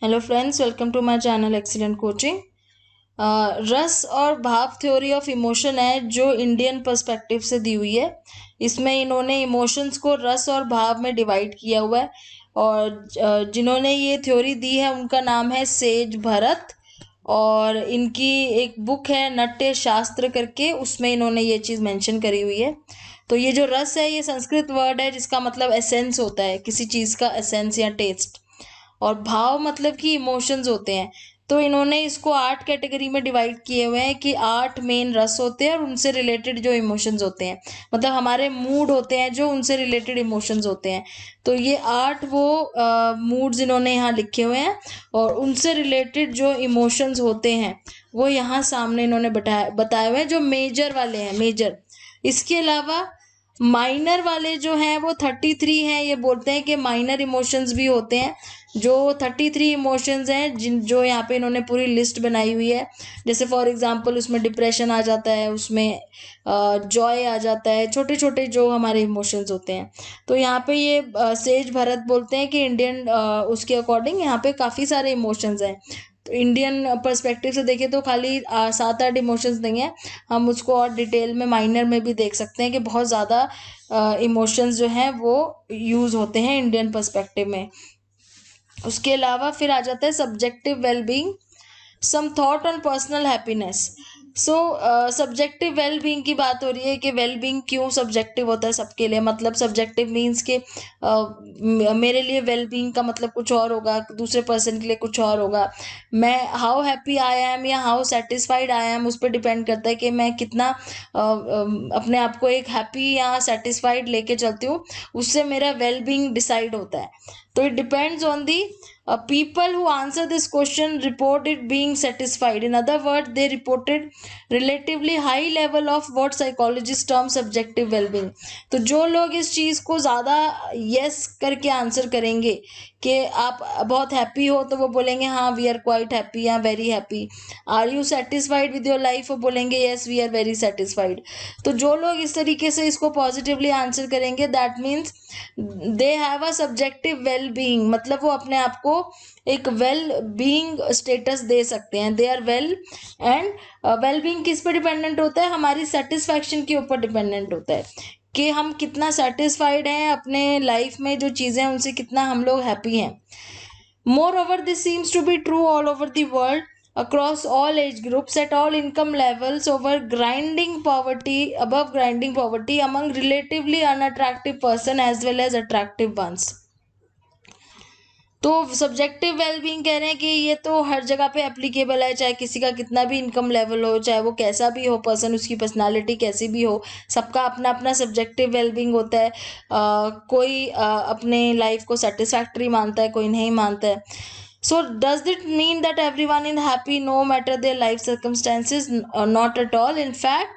Hello friends, welcome to my channel excellent coaching. रस और भाव थ्योरी ऑफ इमोशन है जो इंडियन पर्सपेक्टिव से दी हुई है। इसमें इन्होंने इमोशंस को रस और भाव में डिवाइड किया हुआ है और जिन्होंने ये थ्योरी दी है उनका नाम है सेज भरत। और इनकी एक बुक है नाट्य शास्त्र करके, उसमें इन्होंने ये चीज़ मेंशन करी हुई है। तो ये जो रस है ये संस्कृत वर्ड है जिसका मतलब एसेंस होता है, किसी चीज़ का एसेंस या टेस्ट। और भाव मतलब कि इमोशंस होते हैं। तो इन्होंने इसको 8 कैटेगरी में डिवाइड किए हुए हैं कि 8 मेन रस होते हैं और उनसे रिलेटेड जो इमोशंस होते हैं, मतलब हमारे मूड होते हैं जो उनसे रिलेटेड इमोशंस होते हैं। तो ये 8 वो मूड्स इन्होंने यहाँ लिखे हुए हैं और उनसे रिलेटेड जो इमोशंस होते हैं वो यहाँ सामने इन्होंने बताए हुए हैं, जो मेजर वाले हैं मेजर। इसके अलावा माइनर वाले जो हैं वो 33 हैं। ये बोलते हैं कि माइनर इमोशंस भी होते हैं, जो 33 इमोशंस हैं जो यहाँ पे इन्होंने पूरी लिस्ट बनाई हुई है। जैसे फॉर एग्जांपल उसमें डिप्रेशन आ जाता है, उसमें जॉय आ जाता है, छोटे छोटे जो हमारे इमोशंस होते हैं। तो यहाँ पे ये सेज भरत बोलते हैं कि इंडियन उसके अकॉर्डिंग यहाँ पे काफ़ी सारे इमोशंस हैं। तो इंडियन पर्सपेक्टिव से देखें तो खाली 7-8 इमोशंस नहीं है, हम उसको और डिटेल में माइनर में भी देख सकते हैं कि बहुत ज़्यादा इमोशंस जो हैं वो यूज़ होते हैं इंडियन पर्सपेक्टिव में। उसके अलावा फिर आ जाता है subjective wellbeing, some thought on personal happiness. So subjective well being की बात हो रही है कि वेल बीइंग क्यों सब्जेक्टिव होता है सबके लिए। मतलब सब्जेक्टिव मीन्स कि मेरे लिए वेल बीइंग का मतलब कुछ और होगा, दूसरे पर्सन के लिए कुछ और होगा। मैं हाउ हैप्पी आई एम या हाउ सेटिस्फाइड आई एम उस पर डिपेंड करता है कि मैं कितना अपने आप को एक हैप्पी या सेटिस्फाइड लेके चलती हूँ, उससे मेरा वेल बीइंग डिसाइड होता है। तो it depends on the people who answer this question reported being satisfied. In other words, they reported relatively high level of what psychologists term subjective well-being. तो जो लोग इस चीज़ को ज़्यादा yes करके आंसर करेंगे कि आप बहुत हैप्पी हो तो वो बोलेंगे हाँ वी आर क्वाइट हैप्पी या very happy. Are you satisfied with your life, वो बोलेंगे yes we are very satisfied. तो जो लोग इस तरीके से इसको पॉजिटिवली आंसर करेंगे that means they have a subjective well being, मतलब वो अपने आप को एक वेल बीइंग स्टेटस दे सकते हैं, they are well. And well being किस पर डिपेंडेंट होता है, हमारी सेटिस्फैक्शन के ऊपर डिपेंडेंट होता है कि हम कितना सेटिस्फाइड हैं अपने लाइफ में, जो चीज़ें उनसे कितना हम लोग हैप्पी हैं। Moreover, this seems to be true all over the world, across all age groups, at all income levels, above grinding poverty among relatively unattractive person as well as attractive ones. तो subjective wellbeing कह रहे हैं कि ये तो हर जगह पे applicable है, चाहे किसी का कितना भी इनकम लेवल हो, चाहे वो कैसा भी हो पर्सन, उसकी पर्सनालिटी कैसी भी हो, सबका अपना अपना सब्जेक्टिव वेलबींग होता है। कोई अपने लाइफ को सेटिस्फैक्ट्री मानता है, कोई नहीं मानता है। So does it mean that everyone is happy no matter their life circumstances? Not at all. In fact,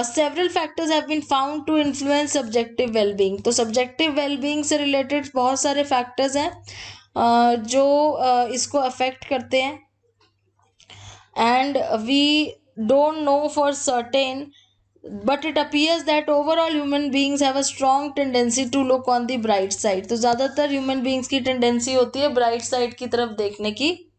several factors have been found to influence subjective well-being. तो subjective well-being से related बहुत सारे factors हैं जो इसको affect करते हैं। And we don't know for certain, but it appears that overall human beings have a strong tendency to look on the bright side. तो ज़्यादातर human beings की tendency होती है bright side की तरफ देखने की।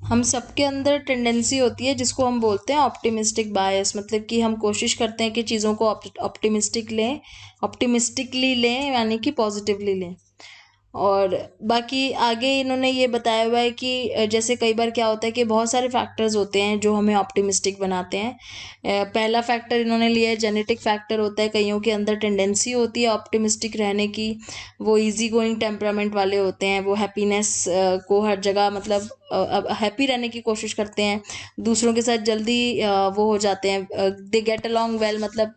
हम सबके अंदर टेंडेंसी होती है जिसको हम बोलते हैं ऑप्टिमिस्टिक बायस, मतलब कि हम कोशिश करते हैं कि चीज़ों को ऑप्टिमिस्टिकली लें, यानी कि पॉजिटिवली लें। और बाकी आगे इन्होंने ये बताया हुआ है कि जैसे कई बार क्या होता है कि बहुत सारे फैक्टर्स होते हैं जो हमें ऑप्टिमिस्टिक बनाते हैं। पहला फैक्टर इन्होंने लिया है जेनेटिक फैक्टर होता है, कईयों के अंदर टेंडेंसी होती है ऑप्टिमिस्टिक रहने की, वो इजी गोइंग टेम्परामेंट वाले होते हैं, वो हैप्पीनेस को हर जगह मतलब हैप्पी रहने की कोशिश करते हैं, दूसरों के साथ जल्दी वो हो जाते हैं, दे गेट अलॉन्ग वेल, मतलब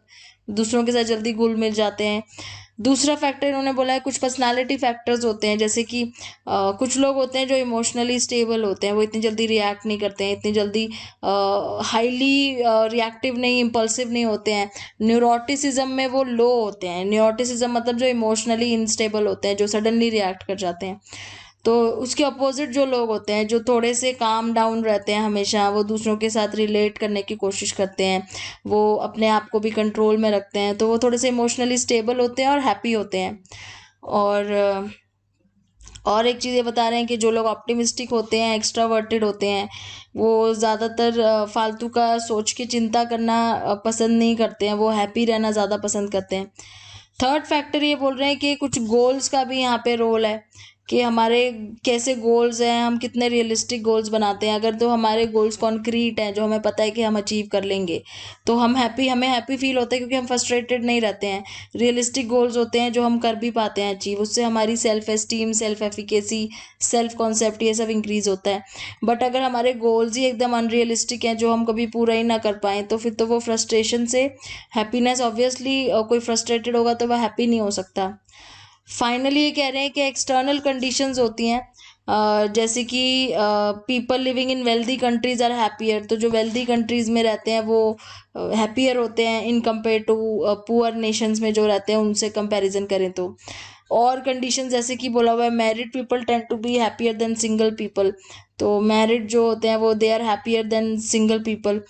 दूसरों के साथ जल्दी घुल मिल जाते हैं। दूसरा फैक्टर इन्होंने बोला है कुछ पर्सनालिटी फैक्टर्स होते हैं, जैसे कि कुछ लोग होते हैं जो इमोशनली स्टेबल होते हैं, वो इतनी जल्दी रिएक्ट नहीं करते हैं, इतनी जल्दी हाईली रिएक्टिव नहीं, इम्पल्सिव नहीं होते हैं। न्यूरोटिसिज्म में वो लो होते हैं। न्यूरोटिसिज्म मतलब जो इमोशनली इनस्टेबल होते हैं, जो सडनली रिएक्ट कर जाते हैं। तो उसके अपोजिट जो लोग होते हैं जो थोड़े से काम डाउन रहते हैं, हमेशा वो दूसरों के साथ रिलेट करने की कोशिश करते हैं, वो अपने आप को भी कंट्रोल में रखते हैं, तो वो थोड़े से इमोशनली स्टेबल होते हैं और हैप्पी होते हैं। और एक चीज़ ये बता रहे हैं कि जो लोग ऑप्टिमिस्टिक होते हैं, एक्स्ट्रावर्टेड होते हैं, वो ज़्यादातर फालतू का सोच के चिंता करना पसंद नहीं करते हैं, वो हैप्पी रहना ज़्यादा पसंद करते हैं। थर्ड फैक्टर ये बोल रहे हैं कि कुछ गोल्स का भी यहाँ पे रोल है कि हमारे कैसे गोल्स हैं, हम कितने रियलिस्टिक गोल्स बनाते हैं। अगर तो हमारे गोल्स कॉन्क्रीट हैं, जो हमें पता है कि हम अचीव कर लेंगे, तो हमें हैप्पी फील होता है क्योंकि हम फ्रस्ट्रेटेड नहीं रहते हैं। रियलिस्टिक गोल्स होते हैं जो हम कर भी पाते हैं अचीव, उससे हमारी self esteem, self efficacy, self concept ये सब इंक्रीज होता है। बट अगर हमारे गोल्स ही एकदम अनरियलिस्टिक हैं, जो हम कभी पूरा ही ना कर पाएँ, तो फिर तो वो फ्रस्ट्रेशन से हैप्पीनेस ऑब्वियसली कोई फ्रस्ट्रेटेड होगा तो वह हैप्पी नहीं हो सकता। फाइनली ये कह रहे हैं कि एक्सटर्नल कंडीशंस होती हैं, जैसे कि people living in wealthy countries are happier, तो जो वेल्दी कंट्रीज में रहते हैं वो हैप्पियर होते हैं in compare to poor nations में जो रहते हैं उनसे कंपैरिजन करें तो। और कंडीशन जैसे कि बोला हुआ है married people tend to be happier than single people, तो मैरिड जो होते हैं वो they are happier than single people.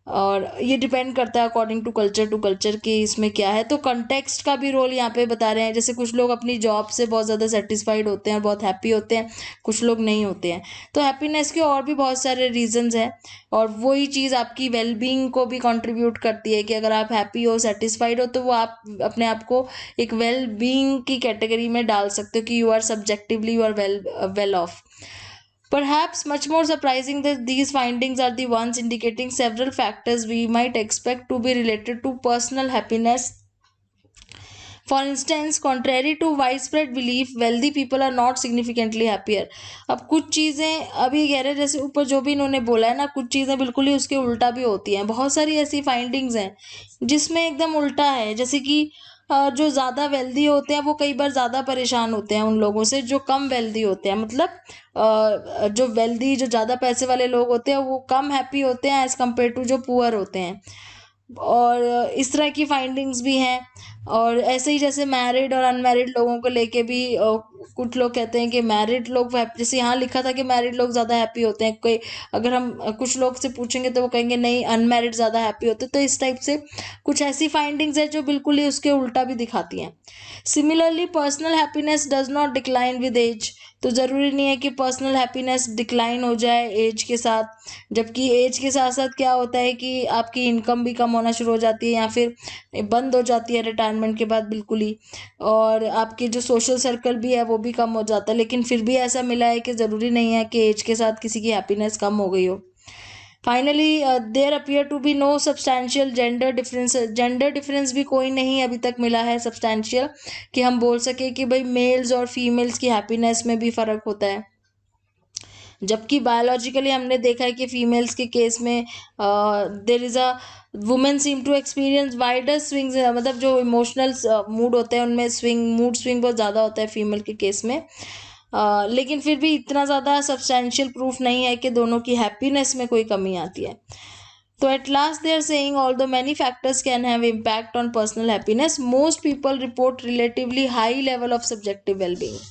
और ये डिपेंड करता है अकॉर्डिंग टू कल्चर कि इसमें क्या है। तो कंटेक्स्ट का भी रोल यहाँ पे बता रहे हैं, जैसे कुछ लोग अपनी जॉब से बहुत ज़्यादा सेटिस्फाइड होते हैं, बहुत हैप्पी होते हैं, कुछ लोग नहीं होते हैं। तो हैप्पीनेस के और भी बहुत सारे रीजंस हैं, और वही चीज़ आपकी वेलबींग को भी कंट्रीब्यूट करती है कि अगर आप हैप्पी हो, सेटिस्फाइड हो, तो वो आप अपने आप को एक वेल बीइंग की कैटेगरी में डाल सकते हो कि you are subjectively you are well off. Perhaps much more surprising that these findings are the ones indicating several factors we might expect to be related to personal happiness. For instance, contrary to widespread belief, wealthy people are not significantly happier. अब कुछ चीज़ें अभी कह रहे हैं, जैसे ऊपर जो भी इन्होंने बोला है ना, कुछ चीज़ें बिल्कुल ही उसके उल्टा भी होती हैं। बहुत सारी ऐसी फाइंडिंग्स हैं जिसमें एकदम उल्टा है, जैसे कि जो ज़्यादा वेल्दी होते हैं वो कई बार ज़्यादा परेशान होते हैं उन लोगों से जो कम वेल्दी होते हैं। मतलब जो वेल्दी, जो ज़्यादा पैसे वाले लोग होते हैं वो कम हैप्पी होते हैं एज़ कम्पेयर टू जो पुअर होते हैं। और इस तरह की फाइंडिंग्स भी हैं। और ऐसे ही जैसे मैरिड और अनमैरिड लोगों को लेके भी कुछ लोग कहते हैं कि मैरिड लोग जैसे यहाँ लिखा था कि मैरिड लोग ज़्यादा हैप्पी होते हैं, कोई अगर हम कुछ लोग से पूछेंगे तो वो कहेंगे नहीं अनमैरिड ज़्यादा हैप्पी होते हैं। तो इस टाइप से कुछ ऐसी फाइंडिंग्स है जो बिल्कुल ही उसके उल्टा भी दिखाती हैं। Similarly personal happiness does not decline with age, तो ज़रूरी नहीं है कि पर्सनल हैप्पीनेस डिक्लाइन हो जाए एज के साथ, जबकि एज के साथ साथ क्या होता है कि आपकी इनकम भी कम होना शुरू हो जाती है या फिर बंद हो जाती है रिटायरमेंट के बाद बिल्कुल ही, और आपके जो सोशल सर्कल भी है वो भी कम हो जाता है। लेकिन फिर भी ऐसा मिला है कि ज़रूरी नहीं है कि एज के साथ किसी की हैप्पीनेस कम हो गई हो। Finally there appear to be no substantial gender difference भी कोई नहीं अभी तक मिला है सब्सटैंशियल कि हम बोल सके कि भाई मेल्स और फीमेल्स की हैप्पीनेस में भी फ़र्क होता है। जबकि बायोलॉजिकली हमने देखा है कि फीमेल्स के केस में there is a women seem to experience wider swings, मतलब जो इमोशनल मूड होते हैं उनमें मूड स्विंग बहुत ज़्यादा होता है फीमेल के केस में। लेकिन फिर भी इतना ज़्यादा सब्सटैंशियल प्रूफ नहीं है कि दोनों की हैप्पीनेस में कोई कमी आती है। तो at last they are saying although many factors can have impact on personal happiness, most people report relatively high level of subjective well-being.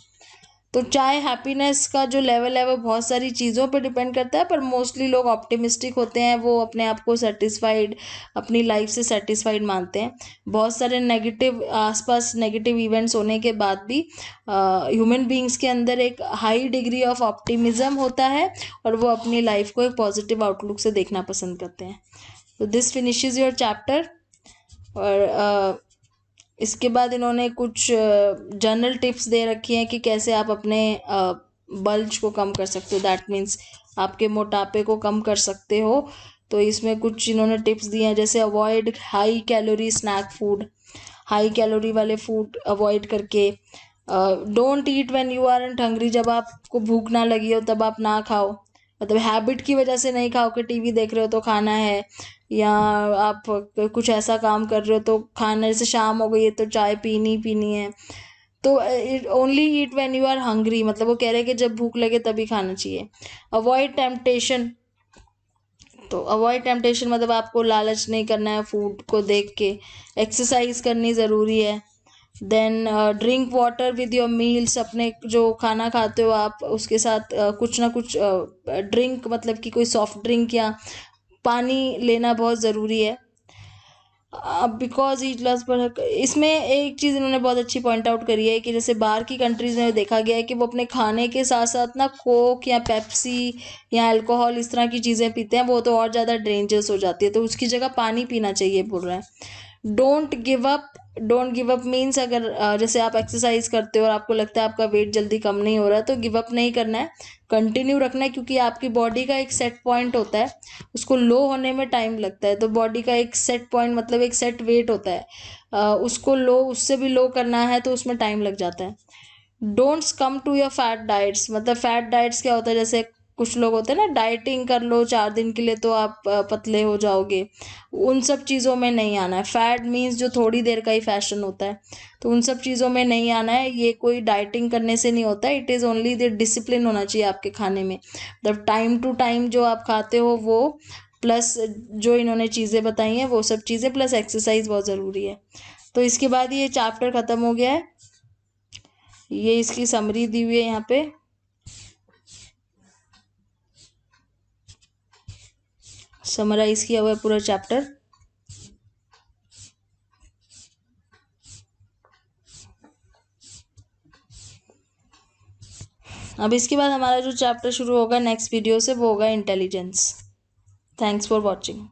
तो चाहे हैप्पीनेस का जो लेवल है वो बहुत सारी चीज़ों पर डिपेंड करता है, पर मोस्टली लोग ऑप्टिमिस्टिक होते हैं, वो अपने आप को सेटिस्फाइड, अपनी लाइफ से सेटिस्फाइड मानते हैं। बहुत सारे नेगेटिव आसपास नेगेटिव इवेंट्स होने के बाद भी ह्यूमन बीइंग्स के अंदर एक हाई डिग्री ऑफ ऑप्टिमिज्म होता है और वो अपनी लाइफ को एक पॉजिटिव आउटलुक से देखना पसंद करते हैं। तो दिस फिनिशेज योर चैप्टर। और इसके बाद इन्होंने कुछ जनरल टिप्स दे रखी हैं कि कैसे आप अपने बल्ज को कम कर सकते हो, दैट मीन्स आपके मोटापे को कम कर सकते हो। तो इसमें कुछ इन्होंने टिप्स दिए हैं, जैसे avoid high calorie snack food, high calorie वाले फूड अवॉइड करके। Don't eat when you aren't hungry, जब आपको भूख ना लगी हो तब आप ना खाओ, मतलब हैबिट की वजह से नहीं खाओ कि टीवी देख रहे हो तो खाना है, या आप कुछ ऐसा काम कर रहे हो तो खाना, जैसे शाम हो गई है तो चाय पीनी है। तो only eat when you are hungry, मतलब वो कह रहे हैं कि जब भूख लगे तभी खाना चाहिए। अवॉइड टेम्पटेशन, तो अवॉइड टेम्पटेशन मतलब आपको लालच नहीं करना है फूड को देख के। एक्सरसाइज करनी ज़रूरी है। Then drink water with your meals, अपने जो खाना खाते हो आप उसके साथ कुछ ना कुछ ड्रिंक, मतलब कि कोई सॉफ्ट ड्रिंक या पानी लेना बहुत ज़रूरी है। बिकॉज ईच लॉस पर, इसमें एक चीज़ इन्होंने बहुत अच्छी पॉइंट आउट करी है कि जैसे बाहर की कंट्रीज में देखा गया है कि वो अपने खाने के साथ साथ ना कोक या पेप्सी या अल्कोहल इस तरह की चीज़ें पीते हैं, वो तो और ज़्यादा डेंजरस हो जाती है, तो उसकी जगह पानी पीना चाहिए बोल रहे हैं। डोंट गिव अप मीन्स अगर जैसे आप एक्सरसाइज करते हो और आपको लगता है आपका वेट जल्दी कम नहीं हो रहा है तो गिव अप नहीं करना है, कंटिन्यू रखना है, क्योंकि आपकी बॉडी का एक सेट पॉइंट होता है, उसको लो होने में टाइम लगता है। तो बॉडी का एक सेट पॉइंट मतलब एक सेट वेट होता है, उसको लो, उससे भी लो करना है तो उसमें टाइम लग जाता है। Don't come to your fat diets, मतलब फैट डाइट्स क्या होता है, जैसे कुछ लोग होते हैं ना, डाइटिंग कर लो 4 दिन के लिए तो आप पतले हो जाओगे, उन सब चीज़ों में नहीं आना है। फैट मीन्स जो थोड़ी देर का ही फैशन होता है, तो उन सब चीज़ों में नहीं आना है। ये कोई डाइटिंग करने से नहीं होता, it is only the discipline होना चाहिए आपके खाने में, मतलब टाइम टू टाइम जो आप खाते हो वो, प्लस जो इन्होंने चीज़ें बताई हैं वो सब चीज़ें, प्लस एक्सरसाइज बहुत ज़रूरी है। तो इसके बाद ये चैप्टर ख़त्म हो गया है, ये इसकी समरी दी हुई है यहाँ पे। समराइज किया हुआ है पूरा चैप्टर। अब इसके बाद हमारा जो चैप्टर शुरू होगा नेक्स्ट वीडियो से वो होगा इंटेलिजेंस। Thanks for watching.